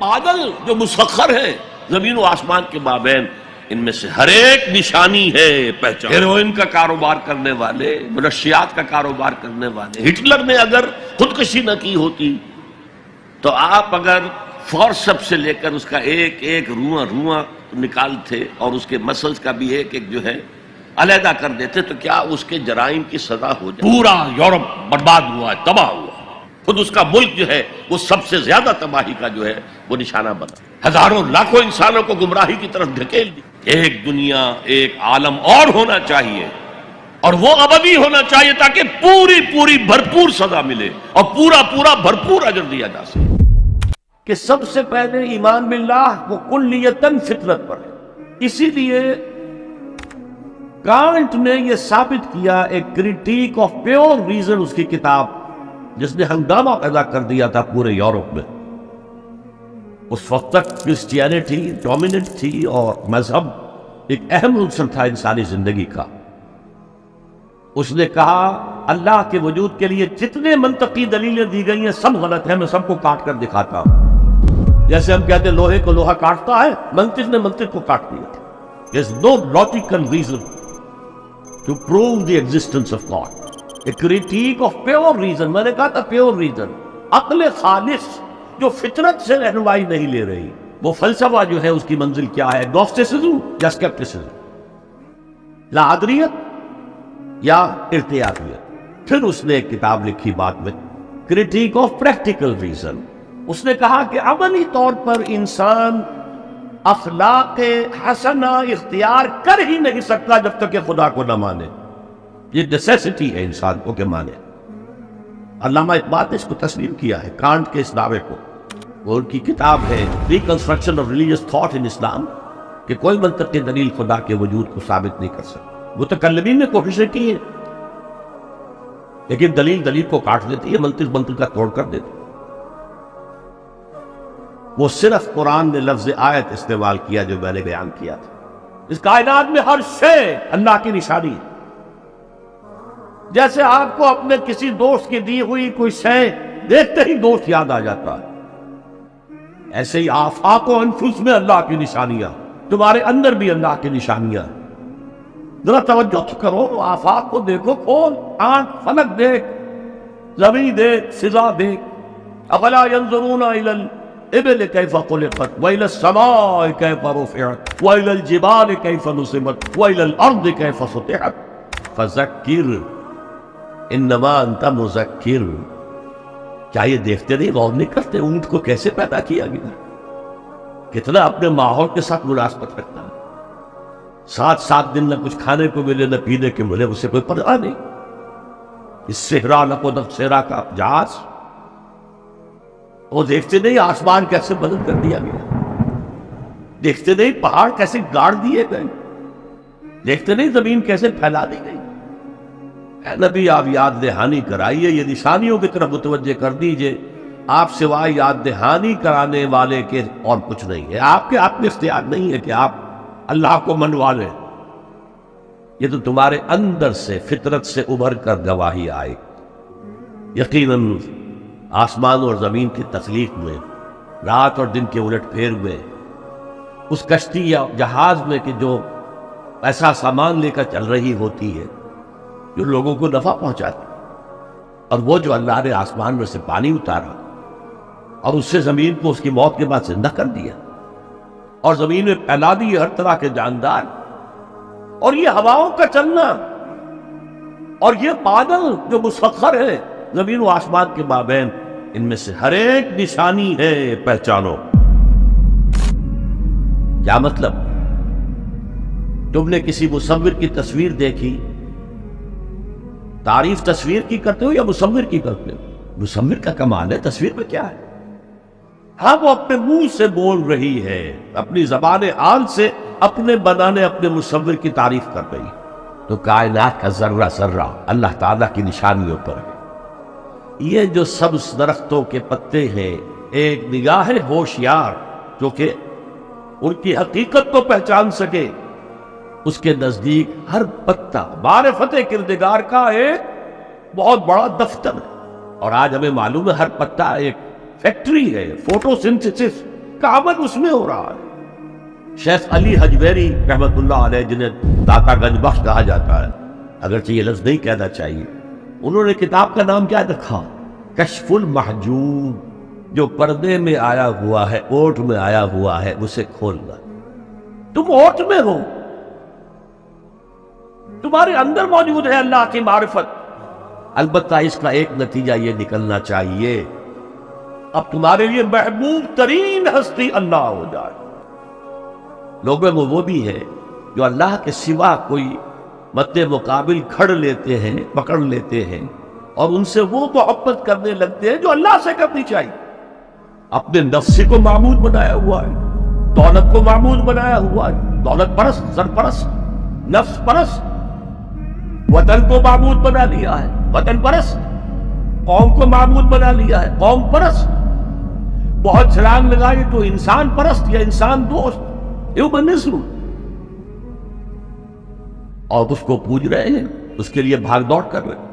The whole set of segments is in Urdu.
بادل جو مسخر ہے زمین و آسمان کے مابین، ان میں سے ہر ایک نشانی ہے پہچان۔ ہیروئن کا کاروبار کرنے والے، منشیات کا کاروبار کرنے والے، ہٹلر نے اگر خودکشی نہ کی ہوتی تو آپ اگر فورسپ سے لے کر اس کا ایک ایک رواں نکالتے اور اس کے مسلز کا بھی ایک ایک جو ہے علیحدہ کر دیتے تو کیا اس کے جرائم کی سزا ہو جائے؟ پورا یورپ برباد ہوا ہے، تباہ ہوا، خود اس کا ملک جو ہے وہ سب سے زیادہ تباہی کا جو ہے وہ نشانہ بنا، ہزاروں لاکھوں انسانوں کو گمراہی کی طرف دھکیل دی۔ ایک دنیا، ایک عالم اور ہونا چاہیے، اور وہ ابدی ہونا چاہیے تاکہ پوری بھرپور سزا ملے اور پورا بھرپور اجر دیا جا سکے۔ کہ سب سے پہلے ایمان باللہ وہ کلیتاً فطرت پر ہے۔ اسی لیے کانٹ نے یہ ثابت کیا، ایک کریٹیک آف پیور ریزن اس کی کتاب، جس نے ہنگامہ پیدا کر دیا تھا پورے یورپ میں۔ اس وقت تک کرسچینٹی ڈومیننٹ تھی اور مذہب ایک اہم عنصر تھا انسانی زندگی کا۔ اس نے کہا اللہ کے وجود کے لیے جتنے منطقی دلیلیں دی گئی ہیں سب غلط ہیں، میں سب کو کاٹ کر دکھاتا ہوں۔ جیسے ہم کہتے ہیں لوہے کو لوہا کاٹتا ہے، منطق نے منطق کو کاٹ دیا تھا۔ There is no logical reason to prove the existence of God. A critique of pure reason، میں نے کہا تھا pure reason، عقل خالص جو فطرت سے رہنمائی نہیں لے رہی۔ وہ فلسفہ جو ہے اس کی منزل کیا ہے، گنوسٹسزم یا اسکیپٹسزم، لا ادریت یا ارتیاحیت۔ پھر اس نے ایک کتاب لکھی بعد میں، کریٹیک آف پریکٹیکل ریزن۔ اس نے کہا کہ عملی طور پر انسان اخلاق حسنہ اختیار کر ہی نہیں سکتا جب تک کہ خدا کو نہ مانے۔ یہ نیسیسٹی ہے انسان کو کہ مانے۔ علامہ اقبال نے اس کو تسلیم کیا ہے، کانٹ کے اس دعوے کو۔ وہ ان کی کتاب ہے reconstruction of religious thought in Islam, کہ کوئی منطقی دلیل خدا کے وجود کو ثابت نہیں کر سکتا۔ متکلمین نے کوششیں کی ہیں، لیکن دلیل کو کاٹ دیتی ہے، منطق کا توڑ کر دیتی ہے۔ وہ صرف قرآن نے لفظ آیت استعمال کیا جو میں نے بیان کیا تھا۔ اس کائنات میں ہر شے اللہ کی نشانی ہے۔ جیسے آپ کو اپنے کسی دوست کی دی ہوئی کوئی شے دیکھتے ہی دوست یاد آ جاتا ہے، ایسے ہی آفاق و انفس میں اللہ کی نشانیاں، تمہارے اندر بھی اللہ کی نشانیاں۔ ذرا توجہ کرو، آفاق کو دیکھو، کھول آنکھ، فلک دیکھ، زمین دیکھ، فضا دیکھ۔ افلا ينظرون الى الابل كيف خلقت والى السماء كيف رفعت والى الجبال كيف نصبت والى الارض كيف سطحت فذكر انما انت مذکر۔ کیا یہ دیکھتے نہیں، غور نہیں کرتے اونٹ کو کیسے پیدا کیا گیا، کتنا اپنے ماحول کے ساتھ مناسبت رکھتا ہے، 7 دن نہ کچھ کھانے کو ملے نہ پینے کو ملے، اسے کوئی پرواہ نہیں۔ اس صحرا لقو صحرا کا جہاز، وہ دیکھتے نہیں آسمان کیسے بدل کر دیا گیا، دیکھتے نہیں پہاڑ کیسے گاڑ دیے گئے، دیکھتے نہیں زمین کیسے پھیلا دی گئی۔ اے نبی آپ یاد دہانی کرائیے، یہ نشانیوں کی طرف متوجہ کر دیجئے، آپ سوائے یاد دہانی کرانے والے کے اور کچھ نہیں ہے۔ آپ کے آپ میں اختیار نہیں ہے کہ آپ اللہ کو منوا لیں، یہ تو تمہارے اندر سے فطرت سے ابھر کر گواہی آئے۔ یقیناً آسمان اور زمین کی تخلیق میں، رات اور دن کے الٹ پھیر میں، اس کشتی یا جہاز میں کہ جو ایسا سامان لے کر چل رہی ہوتی ہے جو لوگوں کو نفع پہنچاتی، اور وہ جو اللہ نے آسمان میں سے پانی اتارا اور اس سے زمین کو اس کی موت کے بعد زندہ کر دیا، اور زمین میں پھیلا دی ہر طرح کے جاندار، اور یہ ہواؤں کا چلنا، اور یہ بادل جو مسخر ہے زمین و آسمان کے مابین، ان میں سے ہر ایک نشانی ہے پہچانو۔ کیا مطلب؟ تم نے کسی مصور کی تصویر دیکھی، تعریف تصویر کی کرتے ہو یا مصور کی کرتے ہو؟ مصور کا کمال ہے، تصویر میں کیا ہے؟ ہاں وہ اپنے منہ سے بول رہی ہے، اپنی زبان آن سے اپنے بنانے اپنے مصور کی تعریف کر رہی ہے۔ تو کائنات کا ذرہ ذرہ اللہ تعالیٰ کی نشانیوں پر ہے۔ یہ جو سبز درختوں کے پتے ہیں، ایک نگاہ ہوشیار جو کہ ان کی حقیقت کو پہچان سکے، اس کے نزدیک ہر پتا معرفت کردگار کا ایک بہت بڑا دفتر ہے۔ اور آج ہمیں معلوم ہے ہر پتا ایک فیکٹری ہے، فوٹو سنتھسس کا عمل اس میں ہو رہا ہے۔ شیخ علی حجویری رحمت اللہ علیہ، جنہیں داتا گنج بخش کہا جاتا ہے، اگرچہ یہ لفظ نہیں کہنا چاہیے، انہوں نے کتاب کا نام کیا رکھا؟ کشف المحجوب، جو پردے میں آیا ہوا ہے، اوٹ میں آیا ہوا ہے، اسے کھولنا۔ تم اوٹ میں ہو، تمہارے اندر موجود ہے اللہ کی معرفت، البتہ اس کا ایک نتیجہ یہ نکلنا چاہیے اب تمہارے لیے محبوب ترین ہستی اللہ ہو جائے۔ لوگوں میں وہ بھی ہے جو اللہ کے سوا کوئی مد مقابل کھڑ لیتے ہیں، پکڑ لیتے ہیں، اور ان سے وہ محبت کرنے لگتے ہیں جو اللہ سے کرنی چاہیے۔ اپنے نفس کو معبود بنایا ہوا ہے، دولت کو معبود بنایا ہوا ہے، دولت پرست، سرپرست، نفس پرست، وطن کو معبود بنا لیا ہے، وطن پرست، قوم کو معبود بنا لیا ہے، قوم پرست، بہت چھلانگ لگائی تو انسان پرست یا انسان دوست، ہیومنزم، اور اس کو پوج رہے ہیں، اس کے لیے بھاگ دوڑ کر رہے ہیں۔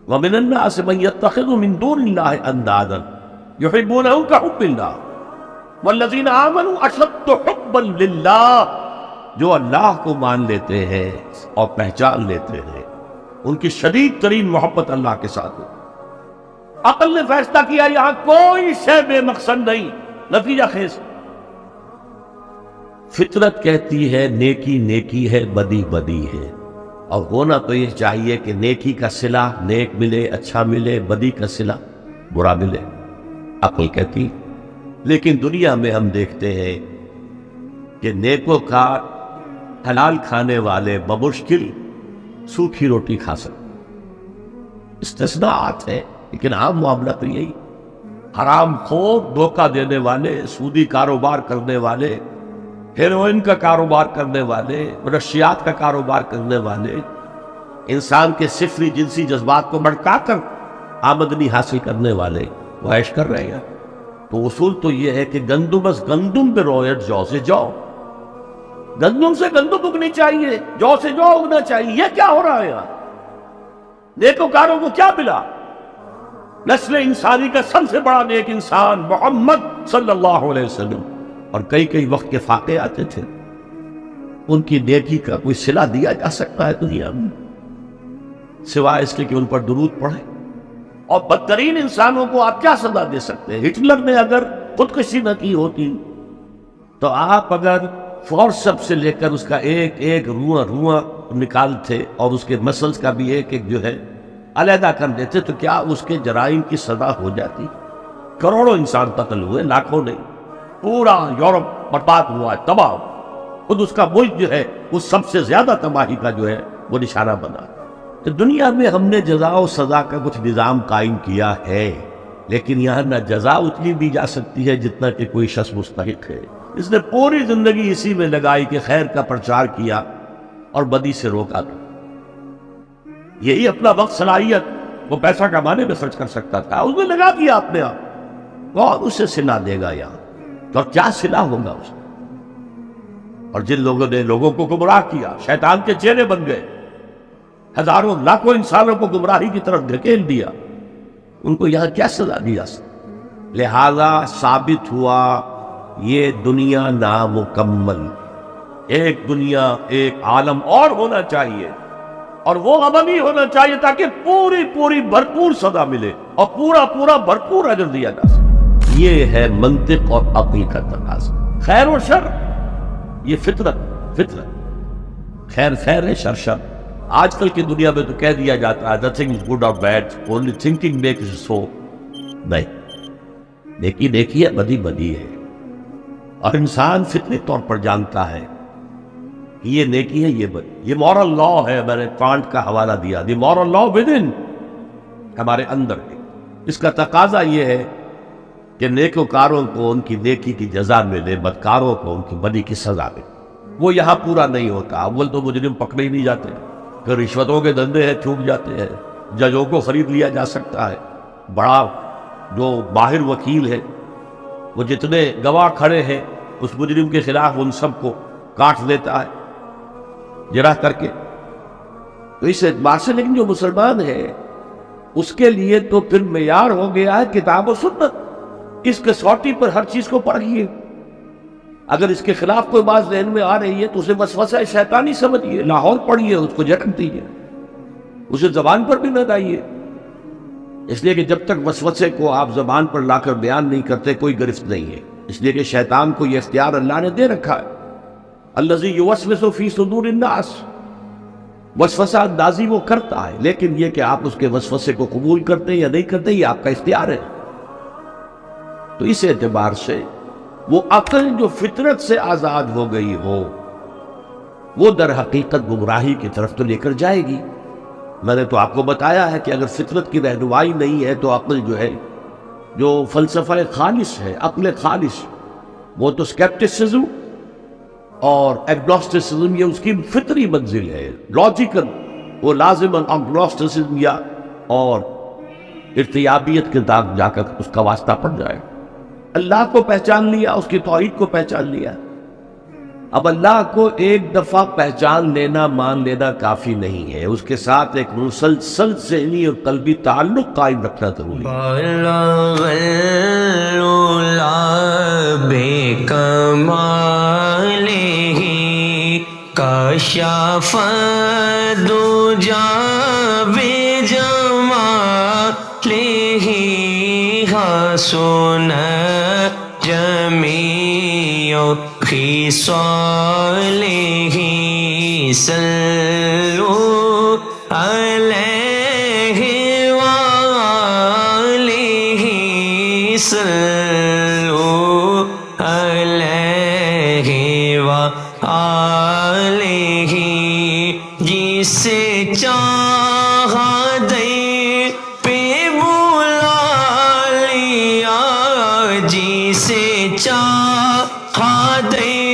وَمِنَ النَّاسِ مَن يَتَّخِذُ مِن دُونِ اللَّهِ أَندَادًا يُحِبُّونَهُمْ كَحُبِّ اللَّهِ وَالَّذِينَ آمَنُوا أَشَدُّ حُبًّا لِلَّهِ، جو اللہ کو مان لیتے ہیں اور پہچان لیتے ہیں، ان کی شدید ترین محبت اللہ کے ساتھ ہے۔ عقل نے فیصلہ کیا یہاں کوئی شے بے مقصد نہیں، نتیجہ خیز۔ فطرت کہتی ہے نیکی نیکی ہے، بدی بدی ہے، اور ہونا تو یہ چاہیے کہ نیکی کا صلہ نیک ملے، اچھا ملے، بدی کا صلہ برا ملے، عقل کہتی۔ لیکن دنیا میں ہم دیکھتے ہیں کہ نیکوکار حلال کھانے والے بمشکل سوکھی روٹی کھا سکتے، استثناءات ہیں، لیکن عام معاملہ تو یہی۔ حرام خور، دھوکہ دینے والے، سودی کاروبار کرنے والے، ہیروئن کا کاروبار کرنے والے، منشیات کا کاروبار کرنے والے، انسان کے صفری جنسی جذبات کو بھڑکا کر آمدنی حاصل کرنے والے وہ عیش کر رہے ہیں۔ تو اصول تو یہ ہے کہ گندم از گندم پہ رویت، جو سے جو، گندم سے گندم اگنی چاہیے، جو سے جو اگنا چاہیے۔ یہ کیا ہو رہا ہے یہاں؟ نیکوکاروں کو کیا ملا؟ نسل انسانی کا سب سے بڑا نیک انسان محمد صلی اللہ علیہ وسلم، اور کئی کئی وقت کے فاقے آتے تھے، ان کی نیکی کا کوئی صلہ دیا جا سکتا ہے دنیا میں سوائے اس کے کہ ان پر درود پڑھیں؟ اور بدترین انسانوں کو آپ کیا سزا دے سکتے ہیں؟ ہٹلر نے اگر خودکشی نہ کی ہوتی تو آپ اگر فورسپ سے لے کر اس کا ایک ایک رواں نکالتے اور اس کے مسلز کا بھی ایک ایک جو ہے علیحدہ کر دیتے تو کیا اس کے جرائم کی سزا ہو جاتی؟ کروڑوں انسان قتل ہوئے، لاکھوں نہیں، پورا یورپ برباد ہوا ہے، تباہ۔ خود اس کا ملک جو ہے وہ سب سے زیادہ تباہی کا جو ہے وہ نشانہ بنا۔ تو دنیا میں ہم نے جزا و سزا کا کچھ نظام قائم کیا ہے، لیکن یہاں نہ جزا اتنی دی جا سکتی ہے جتنا کہ کوئی شخص مستحق ہے۔ اس نے پوری زندگی اسی میں لگائی کہ خیر کا پرچار کیا اور بدی سے روکا تھا۔ یہی اپنا وقت، صلاحیت وہ پیسہ کمانے میں خرچ کر سکتا تھا، اس میں لگا دیا اپنے آپ، اور اسے صلہ دے گا یہاں، اور کیا صلہ ہوگا اس میں؟ اور جن لوگوں نے لوگوں کو گمراہ کیا، شیطان کے چہرے بن گئے، ہزاروں لاکھوں انسانوں کو گمراہی کی طرف دھکیل دیا، ان کو یہاں کیا سزا دی جا سکتی؟ لہذا ثابت ہوا یہ دنیا نامکمل، ایک دنیا، ایک عالم اور ہونا چاہیے، اور وہ عملی ہونا چاہیے تاکہ پوری بھرپور سزا ملے اور پورا بھرپور اجر دیا جا سکے۔ یہ ہے منطق اور عقل کا تقاضا۔ خیر و شر، یہ فطرت، خیر خیر ہے، شر شر۔ آج کل کی دنیا میں تو کہہ دیا جاتا ہے nothing is good or bad, only thinking makes it so۔ نہیں، نیکی نیکی ہے، بدی بدی ہے، اور انسان فطری طور پر جانتا ہے کہ یہ نیکی ہے، یہ بدی۔ یہ مورل لا ہے، میں نے کانٹ کا حوالہ دیا، دی مورل لا ودن، ہمارے اندر ہے۔ اس کا تقاضا یہ ہے کہ نیکوکاروں کو ان کی نیکی کی جزا ملے، بدکاروں کو ان کی بدی کی سزا ملے۔ وہ یہاں پورا نہیں ہوتا۔ اول تو مجرم پکڑے ہی نہیں جاتے، پھر رشوتوں کے دھندے ہیں، چھوٹ جاتے ہیں، ججوں کو خرید لیا جا سکتا ہے، بڑا جو ماہر وکیل ہے وہ جتنے گواہ کھڑے ہیں اس مجرم کے خلاف ان سب کو کاٹ دیتا ہے جرح کر کے۔ تو اس اعتبار سے لیکن جو مسلمان ہے اس کے لیے تو پھر معیار ہو گیا ہے کتاب و سنت۔ اس کسوٹی پر ہر چیز کو پرکھیے. اگر اس کے خلاف کوئی بات ذہن میں آ رہی ہے تو اسے وسوسہ شیطانی سمجھیے، لاہور پڑھیے، اس کو جھٹک دیجیے، اسے زبان پر بھی نہ لائیے. اس لیے کہ جب تک وسوسے کو آپ زبان پر لا کر بیان نہیں کرتے کوئی گرفت نہیں ہے. اس لیے کہ شیطان کو یہ اختیار اللہ نے دے رکھا ہے. الذی یوسوس فی صدور الناس، وسوسہ اندازی وہ کرتا ہے، لیکن یہ کہ آپ اس کے وسوسے کو قبول کرتے یا نہیں کرتے یہ آپ کا اختیار ہے. تو اس اعتبار سے وہ عقل جو فطرت سے آزاد ہو گئی ہو وہ در حقیقت گمراہی کی طرف تو لے کر جائے گی. میں نے تو آپ کو بتایا ہے کہ اگر فطرت کی رہنمائی نہیں ہے تو عقل جو ہے، جو فلسفہ خالص ہے، عقل خالص، وہ تو سکیپٹسزم اور ایگنوسٹسزم یہ اس کی فطری منزل ہے. لاجیکل وہ لازماً ایگنوسٹسزم یا اور ارتیابیت کے داغ جا کر اس کا واسطہ پڑ جائے. اللہ کو پہچان لیا، اس کی توحید کو پہچان لیا. اب اللہ کو ایک دفعہ پہچان لینا، مان لینا کافی نہیں ہے، اس کے ساتھ ایک مسلسل ذہنی اور قلبی تعلق قائم رکھنا ضروری ہے. کشف دجا بجمالہ حسن جمیع خصالہ صلو علیہ وآلہ صلو علیہ وآلہ. جسے چاہا دے پہ بلا لیا، جسے چاہا دے